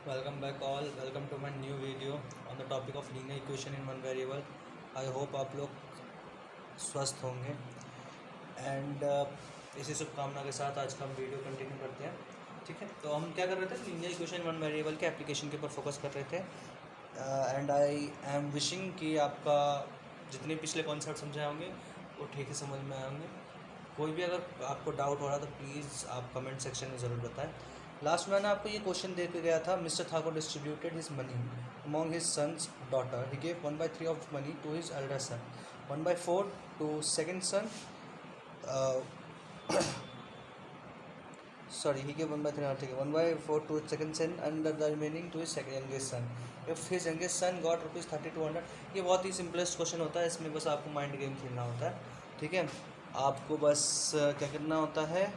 Welcome back all. Welcome to my new video on the topic of linear equation in one variable. I hope आप लोग स्वस्थ होंगे and इसी शुभकामना के साथ आज का हम वीडियो कंटिन्यू करते हैं। ठीक है, तो हम क्या कर रहे थे, लीनियर इक्वेशन वन वेरिएबल के एप्लीकेशन के ऊपर फोकस कर रहे थे एंड आई एम विशिंग कि आपका जितने पिछले कॉन्सेप्ट समझाए होंगे वो ठीक ही समझ में आए होंगे। कोई भी अगर आपको डाउट हो रहा तो प्लीज़ आप कमेंट सेक्शन में ज़रूर बताएं। लास्ट में मैंने आपको ये क्वेश्चन दे के गया था, mister Thakur distributed his money among his sons daughter, he gave 1/3 of money to his elder son, 1/4 to second son, sorry, he gave 1/3, ठीक है, 1/4 to his second son and the remaining to his second youngest son. If his youngest son got rupees 3200, ये बहुत ही simplest question होता है। इसमें बस आपको mind game खेलना होता है। ठीक है, आपको बस क्या करना होता है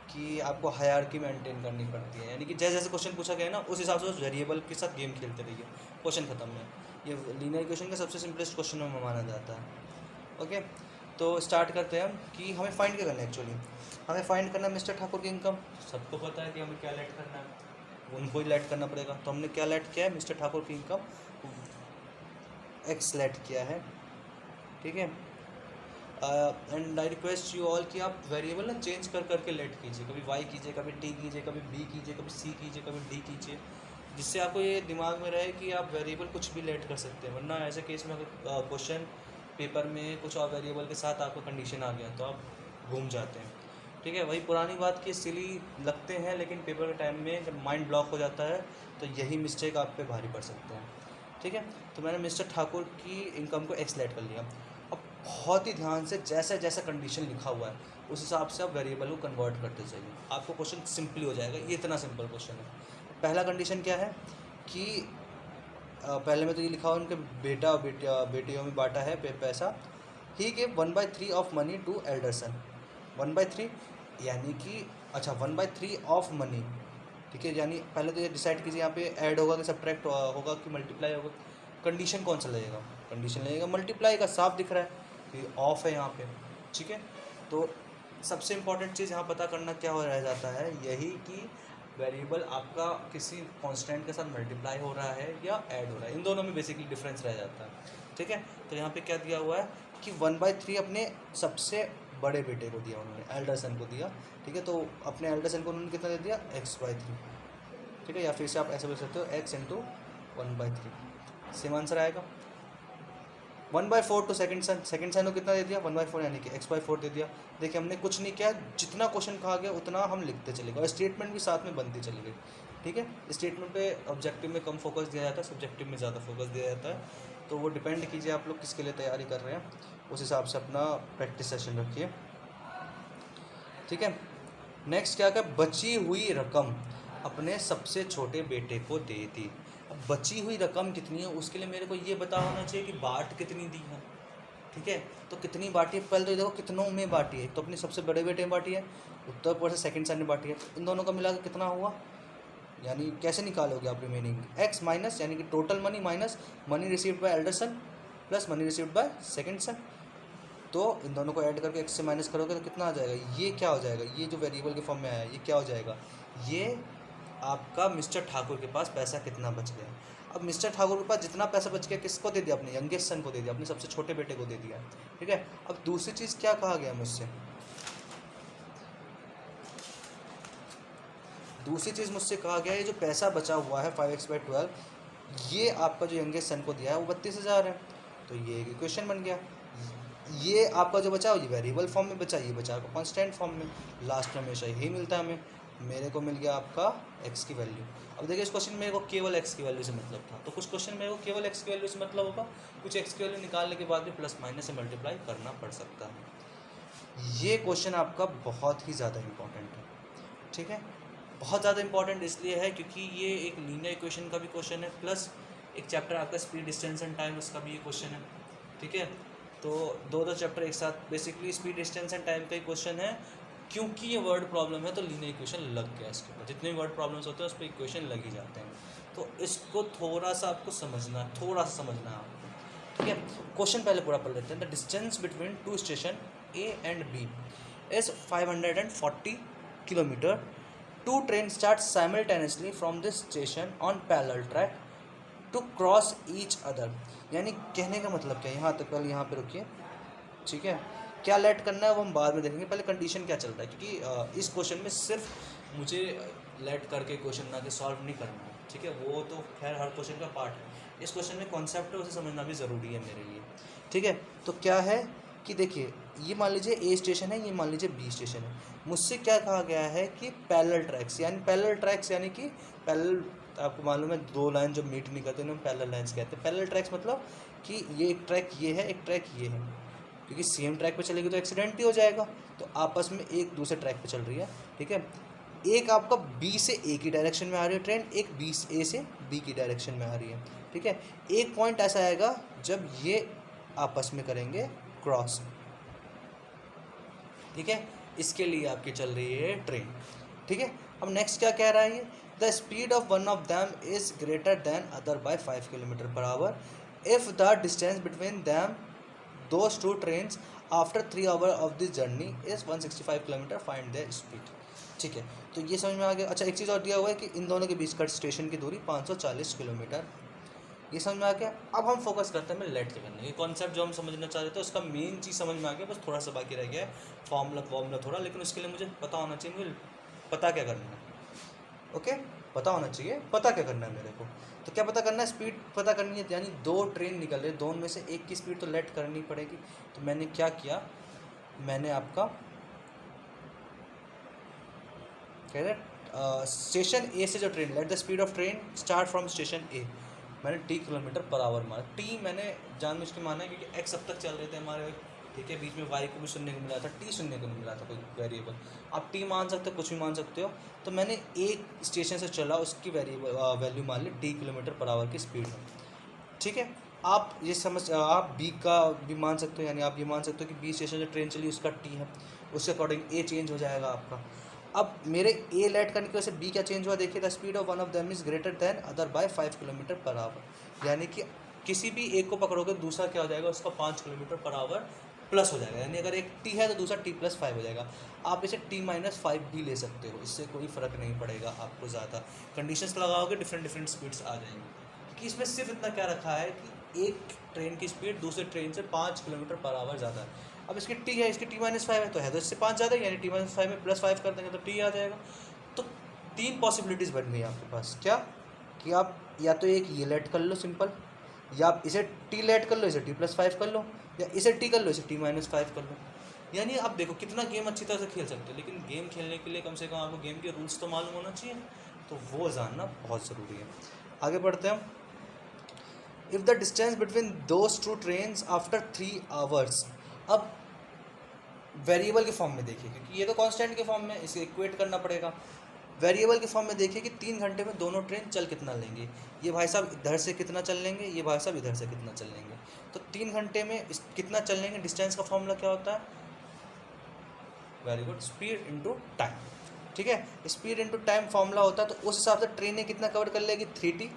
कि आपको हायरार्की मेंटेन करनी पड़ती है, यानी कि जैसे जैसे क्वेश्चन पूछा गया ना उस हिसाब से उस वेरिएबल के साथ गेम खेलते रहिए, क्वेश्चन खत्म है। ये लीनियर इक्वेशन का सबसे सिंपलेस्ट क्वेश्चन में माना जाता है। ओके, तो स्टार्ट करते हैं हम कि हमें फाइंड क्या करना है। एक्चुअली हमें फाइंड करना है मिस्टर ठाकुर की इनकम। सबको पता है कि हमें क्या लेट करना है, उनको ही लेट करना पड़ेगा। तो हमने क्या लेट किया है, मिस्टर ठाकुर की इनकम एक्स लेट किया है। ठीक है, and I request you all कि आप वेरिएबल ना चेंज कर करके लेट कीजिए, कभी वाई कीजिए, कभी टी कीजिए, कभी बी कीजिए, कभी सी कीजिए, कभी डी कीजिए, जिससे आपको ये दिमाग में रहे कि आप वेरिएबल कुछ भी लेट कर सकते हैं। वरना ऐसे केस में अगर क्वेश्चन पेपर में कुछ और वेरिएबल के साथ आपको कंडीशन आ गया तो आप घूम जाते हैं। ठीक है, वही पुरानी बात कि सिली लगते हैं, लेकिन पेपर के टाइम में जब माइंड ब्लॉक हो जाता है तो यही मिस्टेक आप पे भारी पड़ सकते हैं। ठीक है, तो मैंने मिस्टर ठाकुर की इनकम को एक्सलेट कर लिया। अब बहुत ही ध्यान से जैसा जैसा कंडीशन लिखा हुआ है उस हिसाब से आप वेरिएबल को कन्वर्ट करते जाइए, आपको क्वेश्चन सिंपली हो जाएगा। ये इतना सिंपल क्वेश्चन है। पहला कंडीशन क्या है कि पहले में तो ये लिखा हुआ उनके बेटा और बेटियों में बांटा है पैसा। He gave 1/3 of money to elder son. 1/3 यानी कि अच्छा 1/3 ऑफ मनी। ठीक है, यानी पहले तो ये डिसाइड कीजिए यहाँ पे ऐड होगा कि सब्ट्रैक्ट होगा कि मल्टीप्लाई होगा। कंडीशन कौन सा लगेगा, कंडीशन लगेगा मल्टीप्लाई का, साफ दिख रहा है कि ऑफ है यहाँ पे। ठीक है, तो सबसे इम्पॉर्टेंट चीज़ यहाँ पता करना क्या हो रह जाता है, यही कि वेरिएबल आपका किसी कांस्टेंट के साथ मल्टीप्लाई हो रहा है या ऐड हो रहा है। इन दोनों में बेसिकली डिफरेंस रह जाता है। ठीक है, तो यहाँ पे क्या दिया हुआ है कि 1/3 अपने सबसे बड़े बेटे को दिया, उन्होंने एल्डर सन को दिया। ठीक है, तो अपने एल्डर सन को उन्होंने कितना दे दिया, x/3। ठीक है, या फिर से आप ऐसे बोल सकते हो x इंटू 1/3, सेम आंसर आएगा। 1/4 टू सेकंड सन को कितना दे दिया, 1/4 यानी कि x/4 दे दिया। देखिए हमने कुछ नहीं किया, जितना क्वेश्चन कहा गया उतना हम लिखते चले गए और स्टेटमेंट भी साथ में बनती चली गई। ठीक है, स्टेटमेंट पे ऑब्जेक्टिव में कम फोकस दिया जाता है, सब्जेक्टिव में ज़्यादा फोकस दिया जाता है। तो वो डिपेंड कीजिए आप लोग किसके लिए तैयारी कर रहे हैं, उस हिसाब से अपना प्रैक्टिस सेशन रखिए। ठीक है, नेक्स्ट क्या क्या, बची हुई रकम अपने सबसे छोटे बेटे को दे दी। अब बची हुई रकम कितनी है उसके लिए मेरे को ये पता होना चाहिए कि बाट कितनी दी है। ठीक है, तो कितनी बाटी है, पहले तो देखो कितनों में बाटी है। तो अपने सबसे बड़े बेटे में बाटी है, उत्तर ऊपर से सेकंड सन में बाटी है, इन दोनों का मिला के कितना हुआ, यानी कैसे निकालोगे आप रिमेनिंग, एक्स माइनस यानी कि total money minus money received by elder son plus money received by second son. तो इन दोनों को ऐड करके एक्स से माइनस करोगे तो कितना आ जाएगा, ये क्या हो जाएगा, ये जो वेरिएबल के फॉर्म में आया है ये क्या हो जाएगा, ये आपका मिस्टर ठाकुर के पास पैसा कितना बच गया। अब मिस्टर ठाकुर के पास जितना पैसा बच गया किसको दे दिया, अपने यंगेस्ट सन को दे दिया, अपने सबसे छोटे बेटे को दे दिया। ठीक है, अब दूसरी चीज़ क्या कहा गया मुझसे, दूसरी चीज़ मुझसे कहा गया है जो पैसा बचा हुआ है 5x/12, ये आपका जो यंगेस्ट सन को दिया है वो 32,000 है। तो ये एक इक्वेशन बन गया। ये आपका जो बचा ये वेरिएबल फॉर्म में बचा, ये बचा आपका कांस्टेंट फॉर्म में। लास्ट में हमेशा यही मिलता है हमें। मेरे को मिल गया आपका x की वैल्यू। अब देखिए इस क्वेश्चन में मेरे को केवल x की वैल्यू से मतलब था, तो कुछ क्वेश्चन मेरे को केवल x की वैल्यू से मतलब होगा, कुछ x की वैल्यू निकालने के बाद भी प्लस माइनस से मल्टीप्लाई करना पड़ सकता है। ये क्वेश्चन आपका बहुत ही ज़्यादा इंपॉर्टेंट है। ठीक है, बहुत ज़्यादा इंपॉर्टेंट इसलिए है क्योंकि ये एक लीनियर इक्वेशन का भी क्वेश्चन है, प्लस एक चैप्टर आपका स्पीड डिस्टेंस एंड टाइम, उसका भी ये क्वेश्चन है। ठीक है, तो दो चैप्टर एक साथ, basically speed distance and time का ही क्वेश्चन है। क्योंकि ये वर्ड प्रॉब्लम है तो लीनियर इक्वेशन लग गया इसके ऊपर, जितने वर्ड प्रॉब्लम्स होते हैं उस पर इक्वेशन लग ही जाते हैं। तो इसको थोड़ा सा आपको समझना है, थोड़ा सा समझना है आपको। ठीक है, क्वेश्चन पहले पूरा पढ़ लेते हैं। The distance between two station A and B is 540 kilometre two train start simultaneously from this station on parallel track to cross each other. यानी कहने का मतलब क्या है, यहाँ तक पहले यहाँ पे रुकिए, ठीक है। क्या लेट करना है वो हम बाद में देखेंगे, पहले कंडीशन क्या चल रहा है, क्योंकि इस क्वेश्चन में सिर्फ मुझे लेट करके क्वेश्चन ना के सॉल्व नहीं करना है, ठीक है। वो तो खैर हर क्वेश्चन का पार्ट है, इस क्वेश्चन में कॉन्सेप्ट है उसे समझना भी ज़रूरी है मेरे लिए, ठीक है। तो क्या है कि देखिए, ये मान लीजिए ए स्टेशन है, ये मान लीजिए बी स्टेशन है। मुझसे क्या कहा गया है कि पैरेलल ट्रैक्स, यानी पैरेलल ट्रैक्स यानी कि पैरेलल, आपको मालूम है दो लाइन जो मीट नहीं करते उन्हें पैरेलल लाइंस कहते हैं। पैरेलल ट्रैक्स मतलब कि ये एक ट्रैक ये है, एक ट्रैक ये है, क्योंकि सेम ट्रैक पे चलेगी तो एक्सीडेंट ही हो जाएगा। तो आपस में एक दूसरे ट्रैक पे चल रही है, ठीक है। एक आपका बी से ए की डायरेक्शन में आ रही है ट्रेन, एक बी ए से बी की डायरेक्शन में आ रही है, ठीक है। एक पॉइंट ऐसा आएगा जब ये आपस में करेंगे क्रॉस, ठीक है। इसके लिए आपकी चल रही है ट्रेन, ठीक है। अब नेक्स्ट क्या कह रहा है ये, the speed of one of them is greater than other by 5 kilometre per hour if the distance between them those two trains after 3 hour of this journey is 165 kilometre, find the speed, ठीक है। तो ये समझ में आ गया। अच्छा, एक चीज़ और दिया हुआ है कि इन दोनों के बीच का स्टेशन की दूरी 540 किलोमीटर, ये समझ में आ गया। अब हम फोकस करते हैं लेट के करने, ये कॉन्सेप्ट जो हम समझना चाह रहे थे उसका मेन चीज़ समझ में आ गया, बस थोड़ा सा बाकी रह गया है फॉर्मूला थोड़ा, लेकिन उसके लिए मुझे पता होना चाहिए, मुझे पता क्या करना है, ओके। पता होना चाहिए पता क्या करना है मेरे को। तो क्या पता करना है, स्पीड पता करनी है, यानी दो ट्रेन निकल रही है, दोनों में से एक की स्पीड तो लेट करनी पड़ेगी। तो मैंने क्या किया, मैंने आपका कह रहे स्टेशन ए से जो train, let the speed of train start from station A, मैंने टी किलोमीटर पर आवर मारा। टी मैंने जानबूझ के माना है क्योंकि एक्स अब तक चल रहे थे हमारे, ठीक है। बीच में वाई को भी सुनने को मिला था, टी सुनने को नहीं मिला था कोई वेरिएबल। आप टी मान सकते हो, कुछ भी मान सकते हो। तो मैंने एक स्टेशन से चला, उसकी वैल्यू मान ली टी किलोमीटर पर आवर की स्पीड है, ठीक है। आप ये समझ, आप बी का भी मान सकते हो, यानी आप ये मान सकते हो कि बी स्टेशन जो ट्रेन चली उसका टी है, उसके अकॉर्डिंग ए चेंज हो जाएगा आपका। अब मेरे ए लेट करने की वजह से बी क्या चेंज हुआ, देखिए, the speed of one of them is greater than other by 5 kilometre per our, यानी कि किसी भी एक को पकड़ोगे दूसरा क्या हो जाएगा, उसका 5 किलोमीटर पर आवर प्लस हो जाएगा, यानी अगर एक टी है तो दूसरा टी प्लस 5 हो जाएगा। आप इसे टी माइनस 5 भी ले सकते हो, इससे कोई फ़र्क नहीं पड़ेगा आपको ज़्यादा। कंडीशंस लगाओगे डिफरेंट स्पीड्स आ जाएंगी, क्योंकि इसमें सिर्फ इतना क्या रखा है कि एक ट्रेन की स्पीड दूसरे ट्रेन से 5 किलोमीटर पर आवर ज़्यादा है। अब इसकी टी है, इसकी टी माइनस 5 है, तो है तो इससे 5 ज़्यादा, यानी टी माइनस 5 में प्लस 5 कर देंगे तो टी आ जाएगा। तो 3 पॉसिबिलिटीज़ बन गई आपके पास, क्या कि आप या तो एक ये लेट कर लो सिंपल, या आप इसे टी लेट कर लो, इसे टी प्लस 5 कर लो, या इसे टी कर लो, इसे टी माइनस 5 कर लो। यानी आप देखो कितना गेम अच्छी तरह से खेल सकते हो, लेकिन गेम खेलने के लिए कम से कम आपको गेम के रूल्स तो मालूम होना चाहिए, तो वो जानना बहुत ज़रूरी है। आगे बढ़ते हैं। If the distance between those two trains after 3 hours, अब वेरिएबल के फॉर्म में देखिए, क्योंकि ये तो कांस्टेंट के फॉर्म में, इसे इक्वेट करना पड़ेगा। वेरिएबल के फॉर्म में देखिए कि 3 घंटे में दोनों ट्रेन चल कितना लेंगे, ये भाई साहब इधर से कितना चल लेंगे, ये भाई साहब इधर से कितना चल लेंगे। तो 3 घंटे में कितना चल लेंगे, डिस्टेंस का फॉर्मूला क्या होता है, very good, speed into time, ठीक है। स्पीड इनटू टाइम फॉर्मूला होता है, तो उस हिसाब से ट्रेनें कितना कवर कर लेगी, 3t,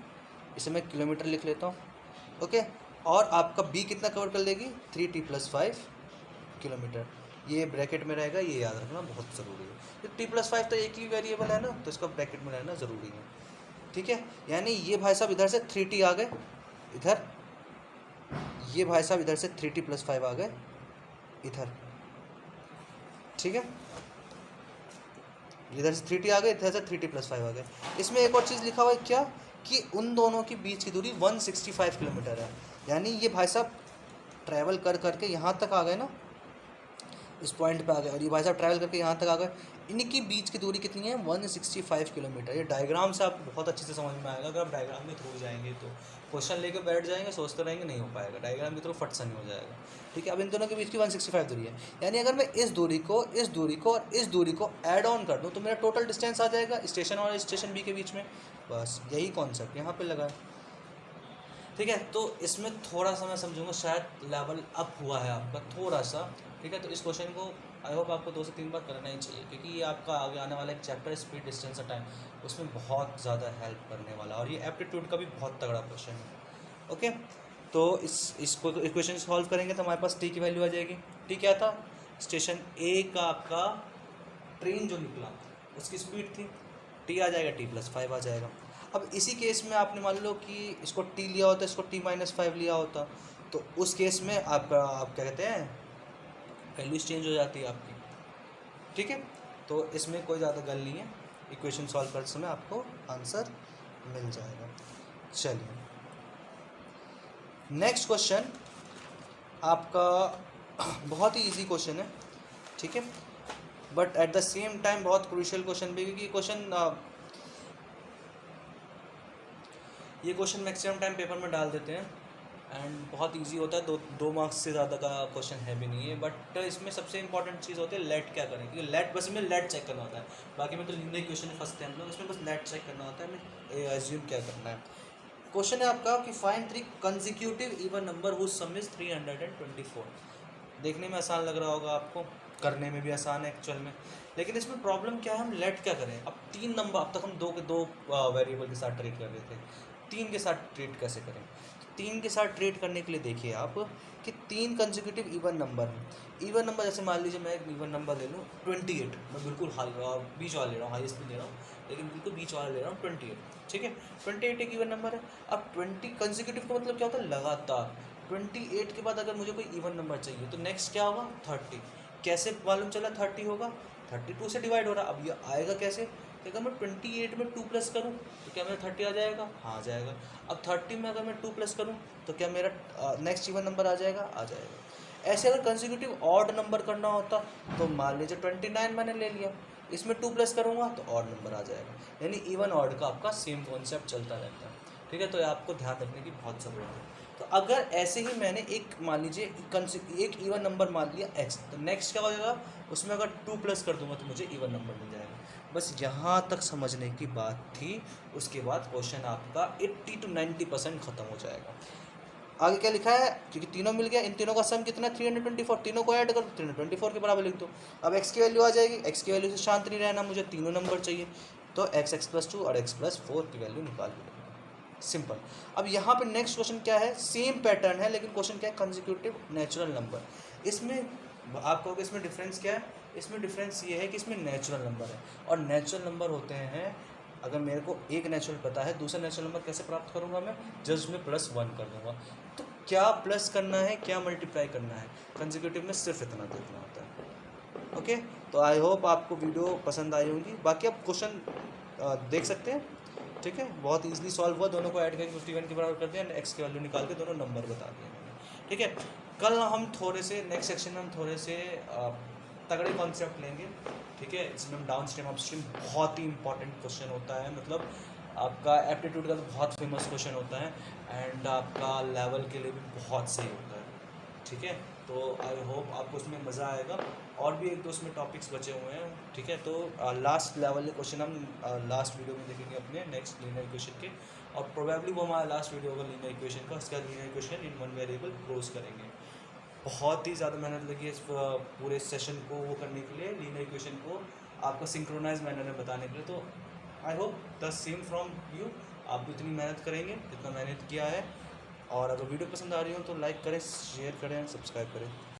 इसे मैं किलोमीटर लिख लेता हूँ, ओके। और आपका बी कितना कवर कर लेगी, 3t प्लस 5 किलोमीटर, ये ब्रैकेट में रहेगा, ये याद रखना बहुत ज़रूरी है। तो t प्लस 5 तो एक ही वेरिएबल है ना, तो इसका ब्रैकेट में रहना ज़रूरी है, ठीक है। यानी ये भाई साहब इधर से 3t आ गए इधर, ये भाई साहब इधर से 3t प्लस 5 आ गए इधर, ठीक है। इधर से 3t आ गए, इधर से 3t प्लस 5 आ गए। इसमें एक और चीज़ लिखा हुआ है क्या, कि उन दोनों के बीच की दूरी 165 किलोमीटर है, यानी ये भाई साहब ट्रैवल कर करके यहाँ तक आ गए ना, इस पॉइंट पे आ गए, और ये भाई साहब ट्रैवल करके यहाँ तक आ गए। इनकी बीच की दूरी कितनी है, 165 किलोमीटर। ये डायग्राम से आपको बहुत अच्छे से समझ में आएगा, अगर आप डायग्राम के थ्रू जाएंगे तो क्वेश्चन लेके बैठ जाएंगे, सोचते रहेंगे, नहीं हो पाएगा, डायग्राम के थ्रू फट सा नहीं हो जाएगा, ठीक है। अब इन दोनों के बीच की 165 दूरी है, यानी अगर मैं इस दूरी को और इस दूरी को ऐड ऑन कर दूँ तो मेरा टोटल डिस्टेंस आ जाएगा स्टेशन और स्टेशन बी के बीच में। बस यही कॉन्सेप्ट यहाँ पर लगा है, ठीक है। तो इसमें थोड़ा सा मैं समझूंगा शायद लेवल अप हुआ है आपका थोड़ा सा, ठीक है। तो इस क्वेश्चन को आई होप आपको 2 से 3 बार करना ही चाहिए, क्योंकि ये आपका आगे आने वाला एक चैप्टर स्पीड डिस्टेंस टाइम, उसमें बहुत ज़्यादा हेल्प करने वाला, और ये एप्टीट्यूड का भी बहुत तगड़ा क्वेश्चन है, ओके। तो इसको इक्वेशन सॉल्व करेंगे तो हमारे पास टी की वैल्यू आ जाएगी। टी क्या था, स्टेशन ए का आपका ट्रेन जो निकला उसकी स्पीड थी टी आ जाएगा, t+5 आ जाएगा। अब इसी केस में आपने मान लो कि इसको t लिया होता, इसको t-5 लिया होता, तो उस केस में आप क्या कहते हैं, वैल्यूज चेंज हो जाती है आपकी। ठीक है, तो इसमें कोई ज़्यादा गल नहीं है, इक्वेशन सॉल्व करते समय आपको आंसर मिल जाएगा। चलिए नेक्स्ट क्वेश्चन आपका बहुत ही इजी क्वेश्चन है, ठीक है, but at the same time बहुत क्रूशियल क्वेश्चन भी, क्योंकि ये क्वेश्चन मैक्सिमम टाइम पेपर में डाल देते हैं एंड बहुत इजी होता है, दो मार्क्स से ज़्यादा का क्वेश्चन है भी नहीं है। बट इसमें सबसे इंपॉर्टेंट चीज़ होती है लेट क्या करें, क्योंकि लेट बस में लेट चेक करना होता है, बाकी में तो लीनियर इक्वेशन में फंसते हैं हम लोग, इसमें बस लेट चेक करना होता है, हमें एज्यूम क्या करना है। क्वेश्चन है आपका कि find 3 consecutive even number whose sum is 324। देखने में आसान लग रहा होगा आपको, करने में भी आसान है एक्चुअल में, लेकिन इसमें प्रॉब्लम क्या है, हम लेट क्या करें। अब 3 नंबर, अब तक हम दो वेरिएबल के साथ ट्रीट कर रहे थे, 3 के साथ ट्रीट कैसे करें। 3 के साथ ट्रीट करने के लिए देखिए आप कि 3 कंसेक्यूटिव इवन नंबर हैं। इवन नंबर जैसे मान लीजिए मैं एक इवन नंबर ले लूँ 28, मैं बिल्कुल बीच वाला ले रहा हूँ, हाईएस्ट भी ले रहा हूँ, लेकिन बिल्कुल बीच वाला ले रहा हूँ 28, ठीक है। 28 एक इवन नंबर है। अब 20 कंसेक्यूटिव का मतलब क्या होता है, लगातार। 28 के बाद अगर मुझे कोई इवन नंबर चाहिए तो नेक्स्ट क्या होगा, 30। कैसे मालूम चला 30 होगा, 32 से डिवाइड हो रहा। अब ये आएगा कैसे, अगर मैं 28 में 2 प्लस करूँ तो क्या मेरा 30 आ जाएगा, हाँ आ जाएगा। अब 30 में अगर मैं 2 प्लस करूँ तो क्या मेरा नेक्स्ट इवन नंबर आ जाएगा, आ जाएगा। ऐसे अगर कंसेक्यूटिव ऑड नंबर करना होता तो मान लीजिए 29 मैंने ले लिया, इसमें 2 प्लस करूँगा तो ऑड नंबर आ जाएगा। यानी इवन ऑड का आपका सेम कॉन्सेप्ट चलता रहता है, ठीक है। तो आपको ध्यान रखने की बहुत ज़रूरत है। तो अगर ऐसे ही मैंने एक मान लीजिए एक इवन नंबर मान लिया x, तो नेक्स्ट क्या हो जाएगा, उसमें अगर 2 प्लस कर दूंगा तो मुझे इवन नंबर मिल जाएगा। बस यहाँ तक समझने की बात थी, उसके बाद क्वेश्चन आपका 80 to 90% ख़त्म हो जाएगा। आगे क्या लिखा है, क्योंकि तीनों मिल गया, इन तीनों का सम कितना 324, तीनों को ऐड करो 324 के बराबर लिख दो। अब x की वैल्यू आ जाएगी, x की वैल्यू से शांत नहीं रहना, मुझे तीनों नंबर चाहिए, तो x+2 और x+4 की वैल्यू निकाल लो, सिंपल। अब यहाँ पे नेक्स्ट क्वेश्चन क्या है, सेम पैटर्न है, लेकिन क्वेश्चन क्या है, कंसेक्यूटिव नेचुरल नंबर। इसमें आप कहोगे इसमें डिफरेंस क्या है, इसमें डिफरेंस ये है कि इसमें नेचुरल नंबर है, और नेचुरल नंबर होते हैं, अगर मेरे को एक नेचुरल पता है, दूसरा नेचुरल नंबर कैसे प्राप्त करूँगा मैं, जस्ट में +1 कर दूँगा। तो क्या प्लस करना है, क्या मल्टीप्लाई करना है, कंसेक्यूटिव में सिर्फ इतना देखना होता है। ओके, तो आई होप आपको वीडियो पसंद आई होगी। बाकी आप क्वेश्चन देख सकते हैं, ठीक है, बहुत इजीली सॉल्व हुआ, दोनों को ऐड करके 51 के बराबर कर दिया, एक्स की वैल्यू निकाल के दोनों नंबर बता दिए, ठीक है। कल हम थोड़े से नेक्स्ट सेक्शन में हम थोड़े से तगड़े कॉन्सेप्ट लेंगे, ठीक है। इसमें हम डाउन स्ट्रीम अप स्ट्रीम बहुत ही इंपॉर्टेंट क्वेश्चन होता है, मतलब आपका एप्टीट्यूड का तो बहुत फेमस क्वेश्चन होता है, एंड आपका लेवल के लिए भी बहुत सही होता है, ठीक है। तो आई होप आपको उसमें मज़ा आएगा, और भी एक दो उसमें टॉपिक्स बचे हुए हैं, ठीक है। तो लास्ट लेवल के क्वेश्चन हम लास्ट वीडियो में देखेंगे अपने नेक्स्ट लीनियर इक्वेशन के, और प्रोबेबली वो हमारा लास्ट वीडियो होगा लीनियर इक्वेशन का, उसके बाद linear equation in one variable close करेंगे। बहुत ही ज़्यादा मेहनत लगी है इस पूरे सेशन को वो करने के लिए, लीनियर इक्वेशन को आपका सिंक्रोनाइज मैनर में बताने के लिए। तो I hope the same from you, आप भी इतनी मेहनत करेंगे जितना मेहनत किया है, और अगर वीडियो पसंद आ रही हो तो लाइक करें, शेयर करें, सब्सक्राइब करें।